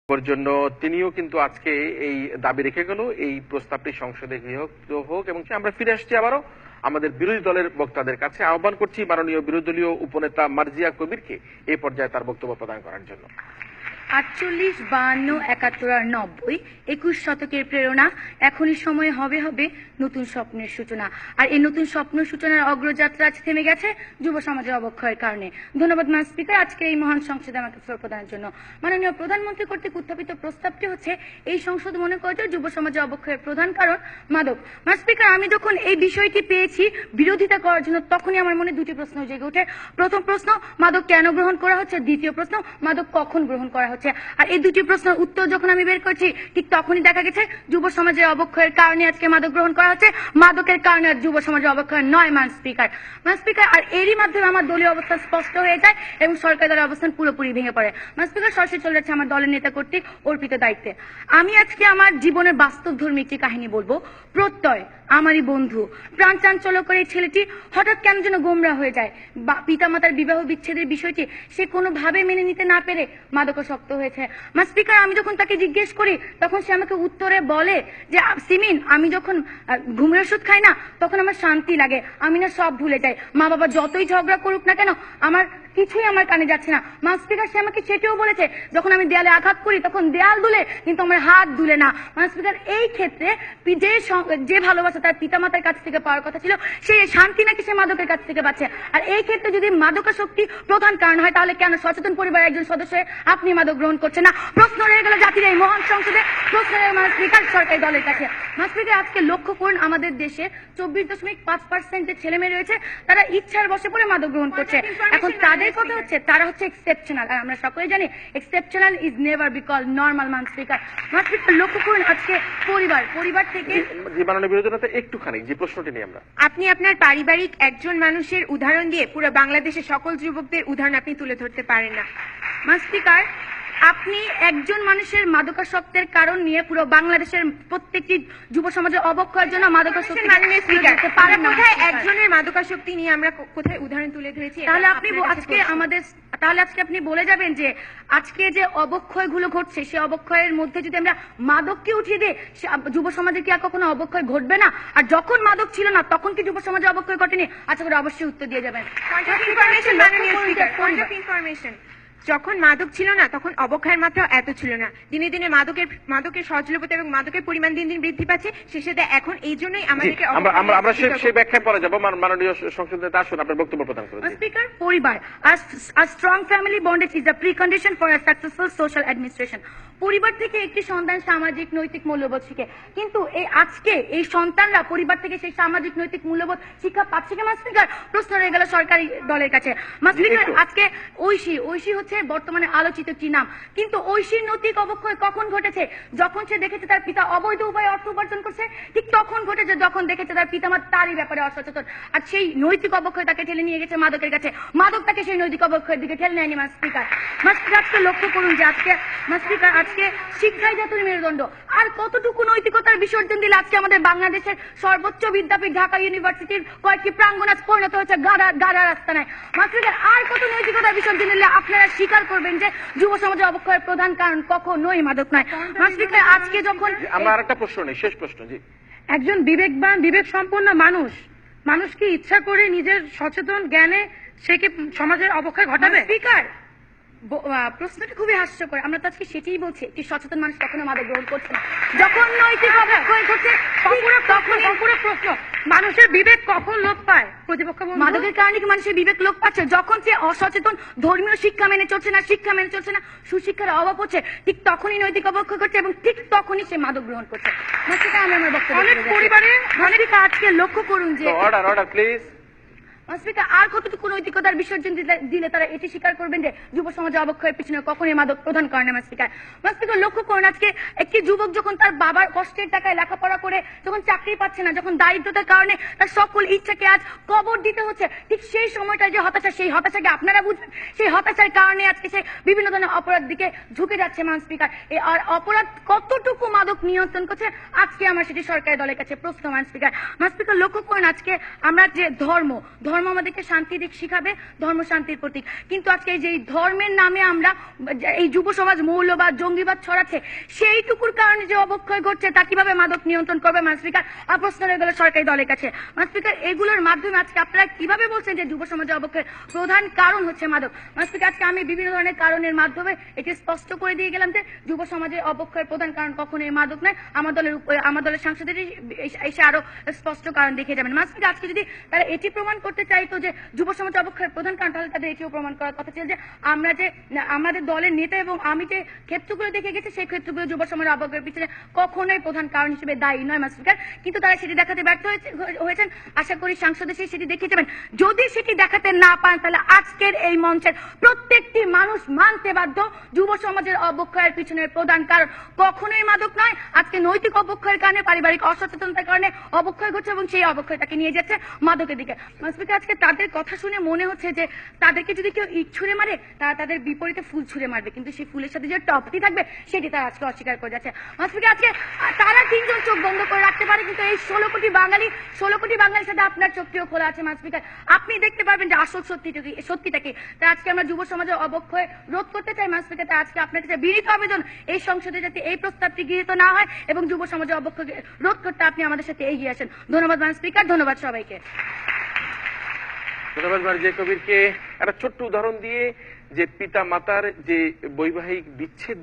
জন্য তিনিও কিন্তু আজকে এই দাবি রেখে গেল এই প্রস্তাবটি সংসদে গৃহীত হোক এবং আমরা ফিরে আসছি আবারও আমাদের বিরোধী দলের বক্তাদের কাছে। আহ্বান করছি মাননীয় বিরোধী দলীয় উপনেতা মার্জিয়া কবিরকে এই পর্যায়ে তার বক্তব্য প্রদান করার জন্য। 48, 52, 71 আর 90 21 শতকের প্রেরণা। এখনই সময় হবে নতুন স্বপ্নের সূচনা। আর এই নতুন স্বপ্ন সূচনার অগ্রযাত্রা আজ থেমে গেছে যুব সমাজের অবক্ষয়ের কারণে। ধন্যবাদ ম্যাম স্পিকার, আজকে এই মহান সংসদে আমাকে ফ্লোর প্রদানের জন্য। মাননীয় প্রধানমন্ত্রী কর্তৃক উত্থাপিত প্রস্তাবটি হচ্ছে এই সংসদ মনে করে যে যুব সমাজের অবক্ষয়ের প্রধান কারণ মাদক। ম্যাম স্পিকার, আমি যখন এই বিষয়টি পেয়েছি বিরোধিতা করার জন্য তখনই আমার মনে দুটি প্রশ্ন জেগে ওঠে। প্রথম প্রশ্ন, মাদক কেন গ্রহণ করা হচ্ছে? দ্বিতীয় প্রশ্ন, মাদক কখন গ্রহণ করা হচ্ছে? আর এই দুটি প্রশ্নের উত্তর যখন আমি বের করছি ঠিক তখনই দেখা গেছে যুব সমাজের অবক্ষয়ের কারণে আজকে মাদক গ্রহণ করা হচ্ছে, মাদকের কারণে যুব সমাজের অবক্ষয় নয় ম্যাম স্পিকার। আর এরই মাধ্যমে আমার দলীয় অবস্থান স্পষ্ট হয়ে যায় এবং সরকার দলের অবস্থান পুরোপুরি ভেঙে পড়ে। ম্যাম স্পিকার, সরাসরি চলে যাচ্ছে আমার দলের নেতা কর্তৃক অর্পিত দায়িত্বে। আমি আজকে আমার জীবনের বাস্তবধর্মী একটি কাহিনী বলবো। প্রত্যয় আমারই বন্ধু, প্রাণ চাঞ্চল্য করে এই ছেলেটি হঠাৎ কেন যেন গোমরা হয়ে যায়। পিতামাতার বিবাহ বিচ্ছেদের বিষয়টি সে কোনোভাবে মেনে নিতে না পেরে মাদকাসক্ত হয়েছে। ম্যাম স্পিকার, আমি যখন তাকে জিজ্ঞেস করি তখন সে আমাকে উত্তরে বলে যে সিমিন, আমি যখন ঘুমের ওষুধ খাই না তখন আমার শান্তি লাগে, আমি না সব ভুলে যাই। মা বাবা যতই ঝগড়া করুক না কেন আমার কিছুই আমার কানে যাচ্ছে না। ম্যাম স্পিকার, সে আমাকে সেটাও বলেছে যখন আমি দেয়ালে আঘাত করি তখন দেয়াল দুলে কিন্তু আমার হাত দুলে না। ম্যাম স্পিকার, এই ক্ষেত্রে যে ভালোবাসা তার পিতামাতার কাছ থেকে পাওয়ার কথা ছিল সেই শান্তি নাকি সে মাদকের কাছ থেকে পাচ্ছে। আর এই ক্ষেত্রে যদি মাদকাসক্তি প্রধান কারণ হয় তাহলে কেন সচেতন পরিবারের একজন সদস্য আপনি মাদক গ্রহণ করছেন না? প্রশ্ন রয়ে গেল জাতির এই মহান সংসদে, প্রশ্ন রয়ে ম্যাম স্পিকার সরকারি দলের কাছে। ম্যাম স্পিকার, আজকে লক্ষ্য করুন আমাদের দেশে 24.5% ছেলে মেয়ে রয়েছে তারা ইচ্ছার বশে পড়ে মাদক গ্রহণ করছে। এখন তাদের কথা হচ্ছে তারা হচ্ছে এক্সেপশনাল, আর আমরা সকলে জানি exceptional is never be called normal. Ma'am speaker, লক্ষ্য করুন আজকে পরিবার থেকে মাননীয় বিরোধী দলনেতা একটুখানি যে প্রশ্নটি নিয়ে আপনি আপনার পারিবারিক একজন মানুষের উদাহরণ দিয়ে পুরো বাংলাদেশের সকল যুবকদের উদাহরণ আপনি তুলে ধরতে পারেন না। ম্যাম স্পিকার, আপনি একজন মানুষের মাদকাসক্তের কারণ নিয়ে পুরো বাংলাদেশের প্রত্যেকটি যুব সমাজের অবক্ষয়ের জন্য মাদকাসক্তি একজনের মাদকাসক্তি নিয়ে আমরা কোথায় উদাহরণ তুলে ধরেছি? তাহলে আজকে আপনি বলে যাবেন যে আজকে যে অবক্ষয়গুলো ঘটছে সেই অবক্ষয়ের মধ্যে যদি আমরা মাদককে উঠিয়ে দিই যুব সমাজে কি আর কখনো অবক্ষয় ঘটবে না? আর যখন মাদক ছিল না তখন কি যুব সমাজে অবক্ষয় ঘটেনি? আচ্ছা করে অবশ্যই উত্তর দিয়ে যাবেন। যখন মাদক ছিল না তখন অবক্ষয়ের মাত্রা এত ছিল না। দিনে দিনে মাদকের সহজলভ্যতা এবং মাদকের পরিমাণ দিন দিন বৃদ্ধি পাচ্ছে। শেষে এখন এই জন্যই আমাদেরকে আমরা সেই ব্যাখ্যায় পরে যাব। মাননীয় সংসদ নেতা আসুন আপনার বক্তব্য প্রদান করুন। স্পিকার, পরিবার a strong family bondage is a precondition for a successful social administration. পরিবার থেকে একটি সন্তান সামাজিক নৈতিক মূল্যবোধ শিখে, কিন্তু আজকে এই সন্তানরা পরিবার থেকে সেই সামাজিক নৈতিক মূল্যবোধ শিক্ষা পাচ্ছে কি? ম্যাম স্পিকার, প্রশ্ন রয়ে গেল সরকারি দলের কাছে। ম্যাম স্পিকার, আজকে ঐশী হচ্ছে বর্তমানে আলোচিত একটি নাম, কিন্তু ঐশীর নৈতিক অবক্ষয় কখন ঘটেছে? যখন সে দেখেছে তার পিতা অবৈধ উপায়ে অর্থ উপার্জন করছে, ঠিক তখন ঘটেছে যখন দেখেছে তার পিতামাতা তারই ব্যাপারে অসচেতন। আর সেই নৈতিক অবক্ষয় তাকে ঠেলে নিয়ে গেছে মাদকের কাছে, মাদক তাকে সেই নৈতিক অবক্ষয়ের দিকে ঠেলে নেয়নি। ম্যাম স্পিকার, আজকে লক্ষ্য করুন যে আজকে শিক্ষাই জাতির মেরুদণ্ড। আর কতটুকু নৈতিকতার বিসর্জন দিলে আজকে আমাদের বাংলাদেশের সর্বোচ্চ বিদ্যাপীঠ ঢাকা ইউনিভার্সিটির কয়েকটি প্রাঙ্গণ আজ পরিণত হয়েছে গাড়া রাস্তানায়। আর কত নৈতিকতার বিসর্জন দিলে আপনারা স্বীকার করবেন যে যুব সমাজের অবক্ষয়ের প্রধান কারণ কখনোই মাদক নয়? আজকে যখন আমার আরেকটা প্রশ্ন নেই, শেষ প্রশ্ন। জি, একজন বিবেকবান বিবেক সম্পন্ন মানুষ কি ইচ্ছা করে নিজের সচেতন জ্ঞানে সে কি সমাজের অবক্ষয় ঘটাবে? স্পিকার, প্রশ্নটি খুবই হাস্যকর। আমরা তো আজকে সেটাই বলছি, একটি সচেতন মানুষ কখনো মাদক গ্রহণ করছে না। যখন নৈতিক অবক্ষয় ঘটছে পুরো প্রশ্ন, মানুষের বিবেক কখন লোপ পায়? প্রতিপক্ষ মাদকের কারণে কি মানুষের বিবেক লোপ পাচ্ছে? যখন সে অসচেতন, ধর্মীয় শিক্ষা মেনে চলছে না, সুশিক্ষার অভাব হচ্ছে, ঠিক তখনই নৈতিক অবক্ষয় করছে এবং ঠিক তখনই সে মাদক গ্রহণ করছে। আমি আমার বক্তব্য আজকে লক্ষ্য করুন যে অর্ডার প্লিজ। আর কতটুকু নৈতিকতার বিসর্জন দিলে তারা এটি স্বীকার করবেন যে যুব সমাজের অবক্ষয়ের পিছনে কখনই মাদক প্রধান কারণে? স্পিকার, লক্ষ্য করুন আজকে একটি যুবক যখন তার বাবার কষ্টের টাকায় লেখাপড়া করে যখন চাকরি পাচ্ছে না, যখন দারিদ্রতার কারণে তার সকল ইচ্ছাকে আজ কবর দিতে হচ্ছে, ঠিক সেই সময়টা যে হতাশা, সেই হতাশাকে আপনারা বুঝবেন। সেই হতাশার কারণে আজকে সে বিভিন্ন ধরনের অপরাধ দিকে ঝুঁকে যাচ্ছে। ম্যাম স্পিকার, আর অপরাধ কতটুকু মাদক নিয়ন্ত্রণ করছে আজকে আমার সেটি সরকারি দলের কাছে প্রশ্ন। ম্যাম স্পিকার, লক্ষ্য করুন আজকে আমরা যে ধর্ম ধর্ম আমাদেরকে শান্তি দিক শিখাবে, ধর্ম শান্তির প্রতীক। কিন্তু আজকে এই যে এই ধর্মের নামে আমরা এই যুব সমাজ মৌলবাদ জঙ্গিবাদ ছড়াচ্ছে, সেইটুকুর কারণে যে অবক্ষয় ঘটছে তা কিভাবে মাদক নিয়ন্ত্রণ করবে মান স্পিকার? প্রশ্ন রয়ে গেল সরকারি দলের কাছে। মান স্পিকার, এগুলোর মাধ্যমে আজকে আপনারা কিভাবে বলছেন যে যুব সমাজের অবক্ষয়ের প্রধান কারণ হচ্ছে মাদক? মান স্পিকার, আজকে আমি বিভিন্ন ধরনের কারণের মাধ্যমে এটি স্পষ্ট করে দিয়ে গেলাম যে যুব সমাজের অবক্ষয়ের প্রধান কারণ কখনো এই মাদক নয়। আমার দলের সাংসদের এসে আরো স্পষ্ট কারণ দেখিয়ে যাবেন। মান স্পিকার, আজকে যদি তারা এটি প্রমাণ করতে চাইতো যে যুব সমাজের অবক্ষয়ের প্রধান কারণ, তাহলে তাদের এটিও প্রমাণ করার কথা ছিল যে আমরা যে আমাদের দলের নেতা এবং আমি যে ক্ষেত্রগুলো দেখে গেছি সেই ক্ষেত্রগুলো যুব সমাজের অবক্ষয়ের পিছনে কখনোই প্রধান কারণ হিসেবে দায়ী নয় মান স্পিকার। কিন্তু তারা সেটি দেখাতে ব্যর্থ হয়েছেন। আশা করি সাংসদ এসে সেটি দেখিয়ে যাবেন। যদি সেটি দেখাতে না পান, তাহলে আজকের এই মঞ্চের প্রত্যেকটি মানুষ মানতে বাধ্য যুব সমাজের অবক্ষয়ের পিছনের প্রধান কারণ কখনোই মাদক নয়। আজকে নৈতিক অবক্ষয়ের কারণে, পারিবারিক অসচেতনতার কারণে অবক্ষয় ঘটছে এবং সেই অবক্ষয়টাকে নিয়ে যাচ্ছে মাদকের দিকে। মান স্পিকার, আজকে তাদের কথা শুনে মনে হচ্ছে যে তাদেরকে যদি কেউ ইট ছুঁড়ে মারে, তারা তাদের বিপরীতে ফুল ছুঁড়ে মারবে, কিন্তু সেই ফুলের সাথে যে টপটি থাকবে সেটি তারা আজকে অস্বীকার করে যাচ্ছে। মান স্পিকার, আজকে তারা 3 জন চোখ বন্ধ করে রাখতে পারে, কিন্তু এই 16 কোটি বাঙালির সাথে আপনার চোখটিও খোলা আছে। মান স্পিকার, আপনি দেখতে পারবেন যে আসল সত্যিটা কি। তাই আজকে আমরা যুব সমাজের অবক্ষয় রোধ করতে চাই মান স্পিকার। তাই আজকে আপনার কাছে বিনীত আবেদন, এই সংসদে যাতে এই প্রস্তাবটি গৃহীত না হয় এবং যুব সমাজের অবক্ষয় রোধ করতে আপনি আমাদের সাথে এগিয়ে আসেন। ধন্যবাদ মান স্পিকার, ধন্যবাদ সবাইকে। ধন্যবাদ মার্জিয়া কবিরকে। একটা ছোট্ট উদাহরণ দিয়ে যে পিতা মাতার যে বৈবাহিক বিচ্ছেদ